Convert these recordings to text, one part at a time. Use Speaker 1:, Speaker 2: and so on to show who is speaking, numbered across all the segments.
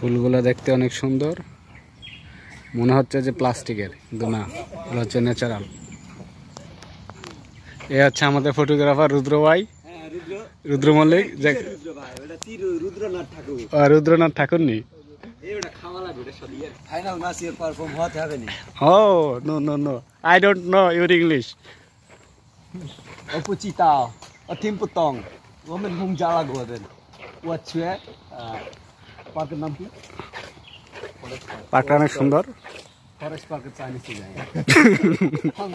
Speaker 1: ফুলগুলো দেখতে অনেক সুন্দর, মনে হচ্ছে যে প্লাস্টিকের, কিন্তু না, এগুলো হচ্ছে ন্যাচারাল। এ হচ্ছে আমাদের ফটোগ্রাফার রুদ্র ভাই, রুদ্র মল্লিক, রুদ্রনাথ ঠাকুর নি। Oh, no. I don't know your English.
Speaker 2: Opuchita, Timputong, woman whom Jala Gordon. What's where? Park নাম কি?
Speaker 1: পার্কটা অনেক সুন্দর,
Speaker 2: ফরেস্ট পার্কের চাইনিজ জায়গা।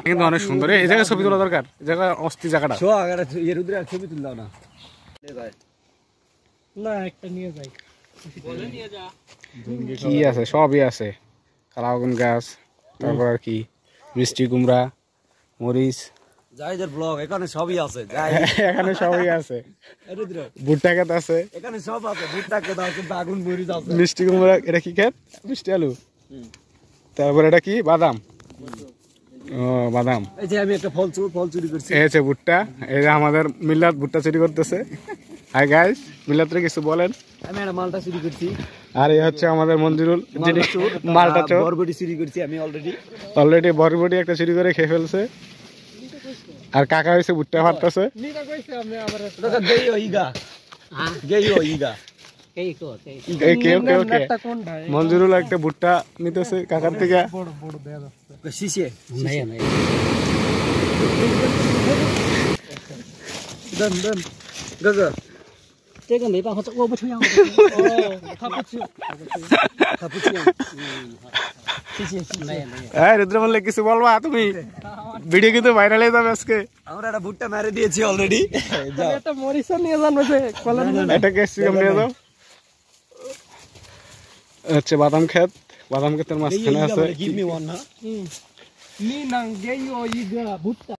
Speaker 1: কিন্তু অনেক সুন্দর। এই জায়গায় ছবি তোলা দরকার, এই জায়গা অস্থির জায়গাটা।
Speaker 2: শো আগে এর উদ্রে ছবি তুললাও না। না একটা নিয়ে যাই। বলে নিয়ে যা।
Speaker 1: কি আছে? সবই আছে, কালাবাগান গাছ, তারপর আর কি মিষ্টি কুমড়া, মরিচ,
Speaker 2: যাইদের ব্লগ এখানে সবই আছে।
Speaker 1: এখানে সবই আছে। ভুট্টা ক্ষেত আছে,
Speaker 2: এখানে সব আছে। ভুট্টা ক্ষেত আছে, বাগুন মরিচ আছে,
Speaker 1: মিষ্টি কুমড়া। এটা কি ক্ষেত? মিষ্টি আলু। তারপর এটা কি? বাদাম। ও বাদাম।
Speaker 2: এই যে আমি একটা ফল চুরি করছি।
Speaker 1: এই হচ্ছে ভুট্টা। এই যে আমাদের মিল্লাত ভুট্টা চুরি করতেছে। হাই গাইস, মিল্লাতরে কিছু বলেন।
Speaker 2: আমি একটা মালটা চুরি করছি।
Speaker 1: আর এই হচ্ছে আমাদের মঞ্জুরুল, যিনি মালটা চোর।
Speaker 2: বরবটি চুরি করছি আমি
Speaker 1: অলরেডি বরবটি একটা চুরি করে খেয়ে ফেলছে। আর কাকা হয়েছে ভুট্টা ফাটতেছে। মঞ্জুরুল একটা ভুট্টা নিতেছে কাকার থেকে। রুদ্র মল্লিক কিছু বলবা তুমি? ভিডিও কিন্তু ভাইরাল হয়ে যাবে আজকে।
Speaker 2: আমরা একটা ভুট্টা মেরে দিয়েছি অলরেডি।
Speaker 3: একটা মরিচ নিয়ে জানো যে
Speaker 1: এটা ক্যাপসিকাম নিয়ে যাও। হচ্ছে বাদাম ক্ষেত, বাদাম ক্ষেতের মাঝখানে আছে।
Speaker 3: নি নাং গেইও ইগা ভুট্টা।